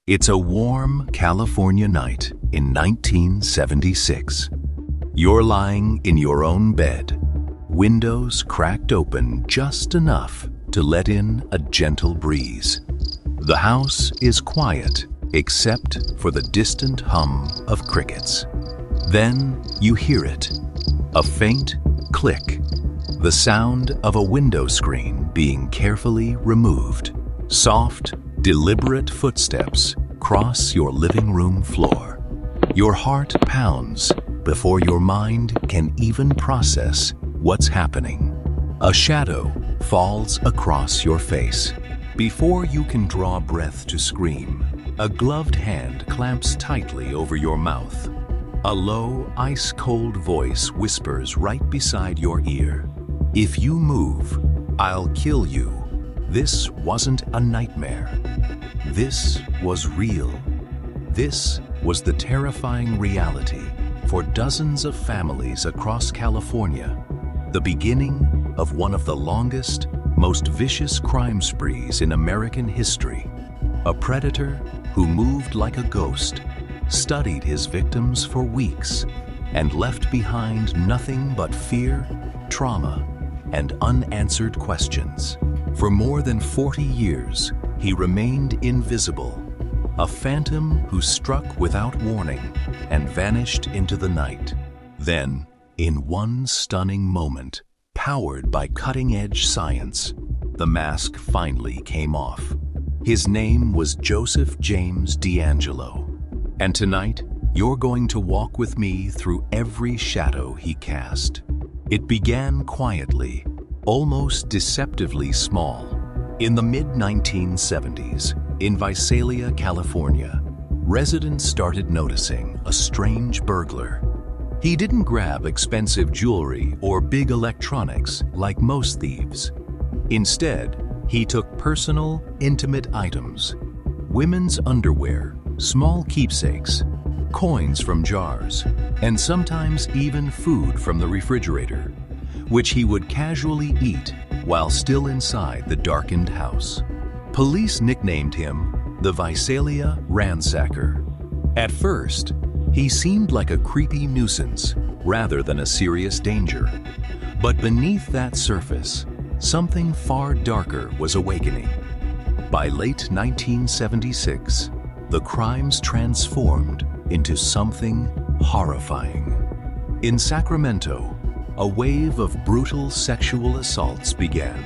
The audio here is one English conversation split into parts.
It's a warm California night in 1976. You're lying in your own bed, windows cracked open just enough to let in a gentle breeze. The house is quiet except for the distant hum of crickets. Then you hear it, a faint click, the sound of a window screen being carefully removed. Soft, deliberate footsteps cross your living room floor. Your heart pounds before your mind can even process what's happening. A shadow falls across your face. Before you can draw breath to scream, a gloved hand clamps tightly over your mouth. A low, ice-cold voice whispers right beside your ear. "If you move, I'll kill you." This wasn't a nightmare. This was real. This was the terrifying reality for dozens of families across California, the beginning of one of the longest, most vicious crime sprees in American history. A predator who moved like a ghost, studied his victims for weeks, and left behind nothing but fear, trauma, and unanswered questions. For more than 40 years, he remained invisible, a phantom who struck without warning and vanished into the night. Then, in one stunning moment, powered by cutting-edge science, the mask finally came off. His name was Joseph James DeAngelo. And tonight, you're going to walk with me through every shadow he cast. It began quietly, almost deceptively small. In the mid-1970s, in Visalia, California, residents started noticing a strange burglar. He didn't grab expensive jewelry or big electronics like most thieves. Instead, he took personal, intimate items, women's underwear, small keepsakes, coins from jars, and sometimes even food from the refrigerator, which he would casually eat while still inside the darkened house. Police nicknamed him the Visalia Ransacker. At first, he seemed like a creepy nuisance rather than a serious danger. But beneath that surface, something far darker was awakening. By late 1976, the crimes transformed into something horrifying. In Sacramento, a wave of brutal sexual assaults began.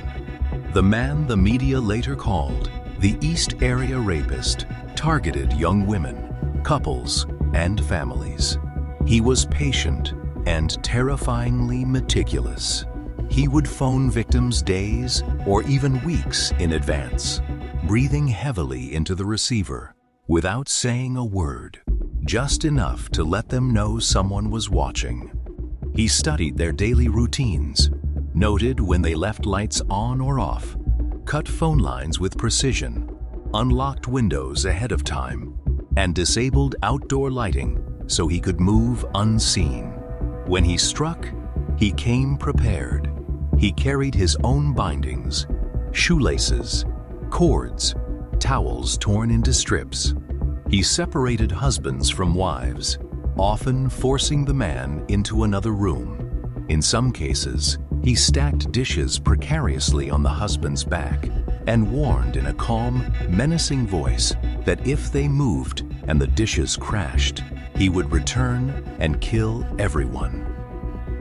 The man the media later called the East Area Rapist targeted young women, couples, and families. He was patient and terrifyingly meticulous. He would phone victims days or even weeks in advance, breathing heavily into the receiver without saying a word, just enough to let them know someone was watching. He studied their daily routines, noted when they left lights on or off, cut phone lines with precision, unlocked windows ahead of time, and disabled outdoor lighting so he could move unseen. When he struck, he came prepared. He carried his own bindings, shoelaces, cords, towels torn into strips. He separated husbands from wives, often forcing the man into another room. In some cases, he stacked dishes precariously on the husband's back and warned in a calm, menacing voice that if they moved and the dishes crashed, he would return and kill everyone.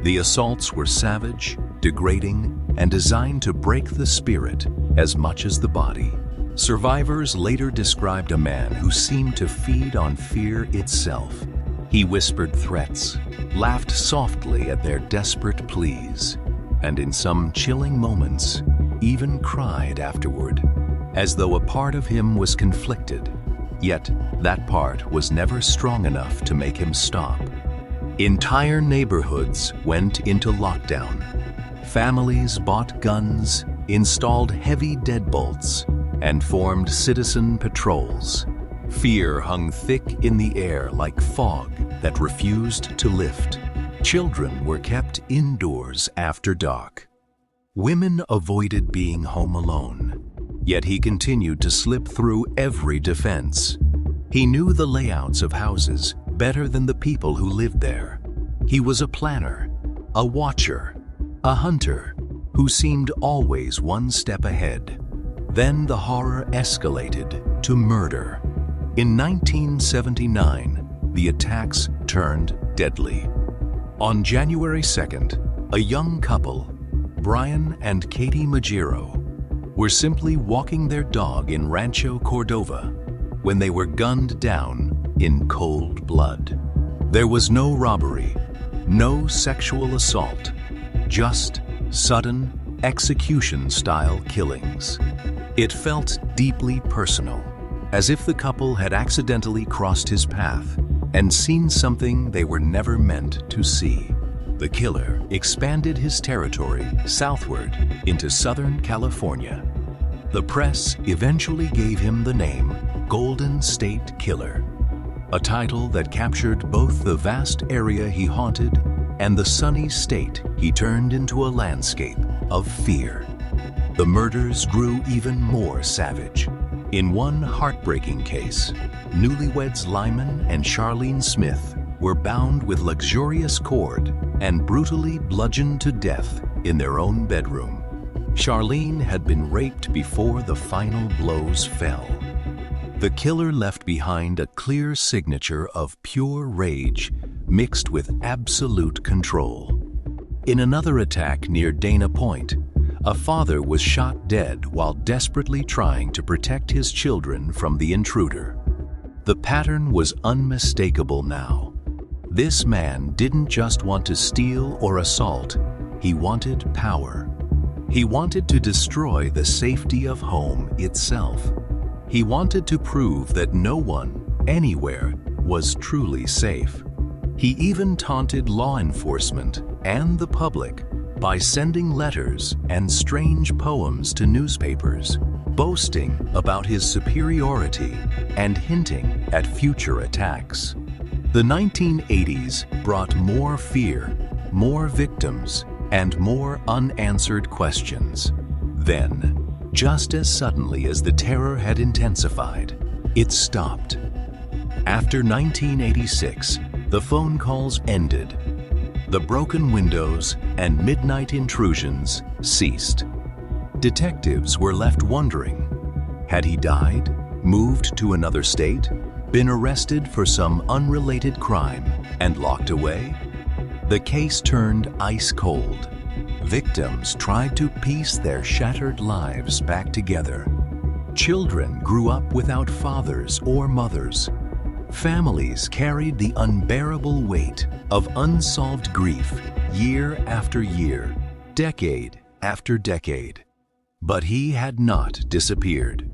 The assaults were savage, degrading, and designed to break the spirit as much as the body. Survivors later described a man who seemed to feed on fear itself. He whispered threats, laughed softly at their desperate pleas, and in some chilling moments, even cried afterward, as though a part of him was conflicted. Yet, that part was never strong enough to make him stop. Entire neighborhoods went into lockdown. Families bought guns, installed heavy deadbolts, and formed citizen patrols. Fear hung thick in the air like fog that refused to lift. Children were kept indoors after dark. Women avoided being home alone, yet he continued to slip through every defense. He knew the layouts of houses better than the people who lived there. He was a planner, a watcher, a hunter who seemed always one step ahead. Then the horror escalated to murder. In 1979, the attacks turned deadly. On January 2nd, a young couple, Brian and Katie Magiro, were simply walking their dog in Rancho Cordova when they were gunned down in cold blood. There was no robbery, no sexual assault, just sudden, execution-style killings. It felt deeply personal, as if the couple had accidentally crossed his path and seen something they were never meant to see. The killer expanded his territory southward into Southern California. The press eventually gave him the name Golden State Killer, a title that captured both the vast area he haunted and the sunny state he turned into a landscape of fear. The murders grew even more savage. In one heartbreaking case, newlyweds Lyman and Charlene Smith were bound with luxurious cord and brutally bludgeoned to death in their own bedroom. Charlene had been raped before the final blows fell. The killer left behind a clear signature of pure rage mixed with absolute control. In another attack near Dana Point, a father was shot dead while desperately trying to protect his children from the intruder. The pattern was unmistakable now. This man didn't just want to steal or assault, he wanted power. He wanted to destroy the safety of home itself. He wanted to prove that no one, anywhere, was truly safe. He even taunted law enforcement and the public by sending letters and strange poems to newspapers, boasting about his superiority and hinting at future attacks. The 1980s brought more fear, more victims, and more unanswered questions. Then, just as suddenly as the terror had intensified, it stopped. After 1986, the phone calls ended. The broken windows and midnight intrusions ceased. Detectives were left wondering, had he died, moved to another state, been arrested for some unrelated crime, and locked away? The case turned ice cold. Victims tried to piece their shattered lives back together. Children grew up without fathers or mothers. Families carried the unbearable weight of unsolved grief year after year, decade after decade. But he had not disappeared.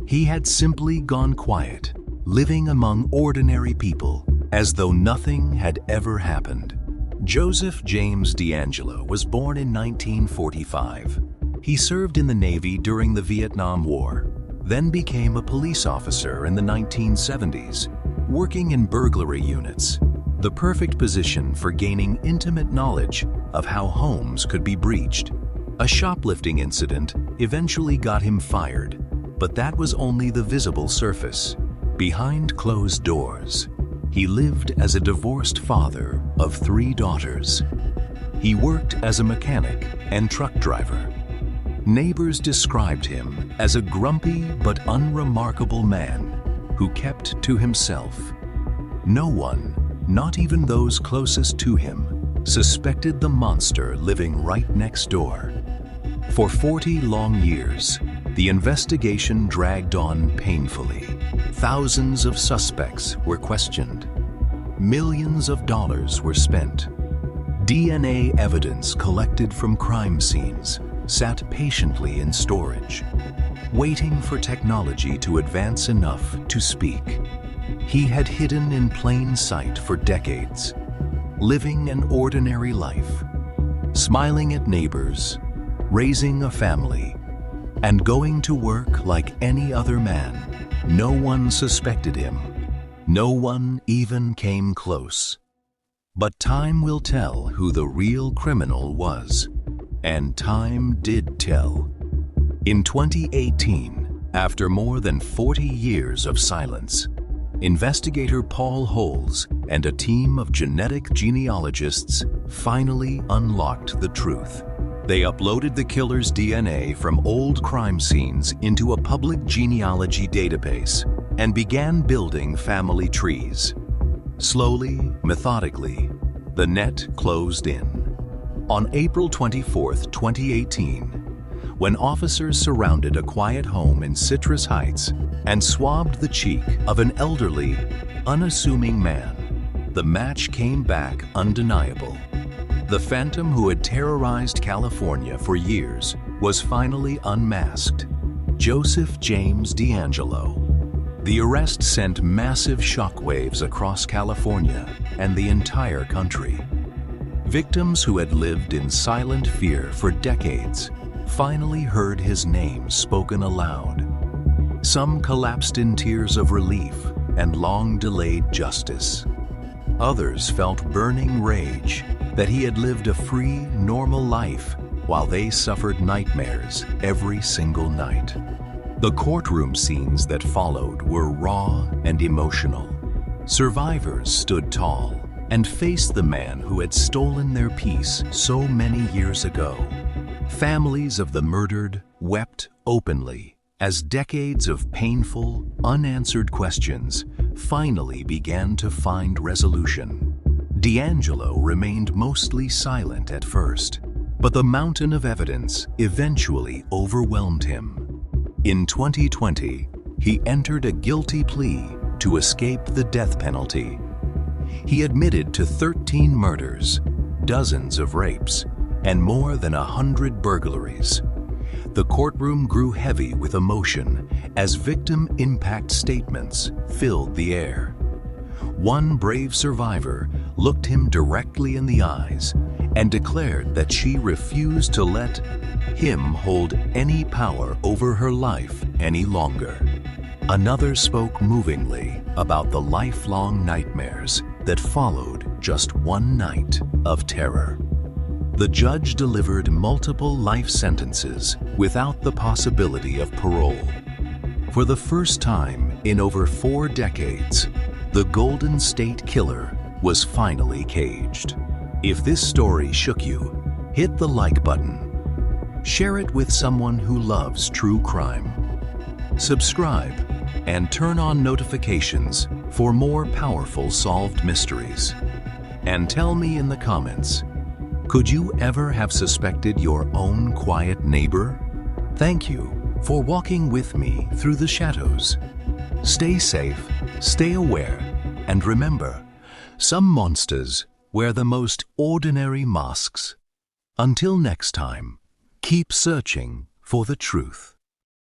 He had simply gone quiet, living among ordinary people as though nothing had ever happened. Joseph James DeAngelo was born in 1945. He served in the Navy during the Vietnam War, then became a police officer in the 1970s, working in burglary units, the perfect position for gaining intimate knowledge of how homes could be breached. A shoplifting incident eventually got him fired, but that was only the visible surface. Behind closed doors, he lived as a divorced father of 3 daughters. He worked as a mechanic and truck driver. Neighbors described him as a grumpy but unremarkable man who kept to himself. No one, not even those closest to him, suspected the monster living right next door. For 40 long years, the investigation dragged on painfully. Thousands of suspects were questioned. Millions of dollars were spent. DNA evidence collected from crime scenes sat patiently in storage, waiting for technology to advance enough to speak. He had hidden in plain sight for decades, living an ordinary life, smiling at neighbors, raising a family, and going to work like any other man. No one suspected him. No one even came close. But time will tell who the real criminal was. And time did tell. In 2018, after more than 40 years of silence, investigator Paul Holes and a team of genetic genealogists finally unlocked the truth. They uploaded the killer's DNA from old crime scenes into a public genealogy database and began building family trees. Slowly, methodically, the net closed in. On April 24, 2018, when officers surrounded a quiet home in Citrus Heights and swabbed the cheek of an elderly, unassuming man, the match came back undeniable. The phantom who had terrorized California for years was finally unmasked. Joseph James DeAngelo. The arrest sent massive shockwaves across California and the entire country. Victims who had lived in silent fear for decades finally heard his name spoken aloud. Some collapsed in tears of relief and long-delayed justice. Others felt burning rage that he had lived a free, normal life while they suffered nightmares every single night. The courtroom scenes that followed were raw and emotional. Survivors stood tall and faced the man who had stolen their peace so many years ago. Families of the murdered wept openly as decades of painful, unanswered questions finally began to find resolution. DeAngelo remained mostly silent at first, but the mountain of evidence eventually overwhelmed him. In 2020, he entered a guilty plea to escape the death penalty. He admitted to 13 murders, dozens of rapes, and more than 100 burglaries. The courtroom grew heavy with emotion as victim impact statements filled the air. One brave survivor looked him directly in the eyes and declared that she refused to let him hold any power over her life any longer. Another spoke movingly about the lifelong nightmares that followed just one night of terror. The judge delivered multiple life sentences without the possibility of parole. For the first time in over 4 decades, the Golden State Killer was finally caged. If this story shook you, hit the like button. Share it with someone who loves true crime. Subscribe and turn on notifications for more powerful solved mysteries. And tell me in the comments, could you ever have suspected your own quiet neighbor? Thank you for walking with me through the shadows. Stay safe, stay aware, and remember, some monsters wear the most ordinary masks. Until next time, keep searching for the truth.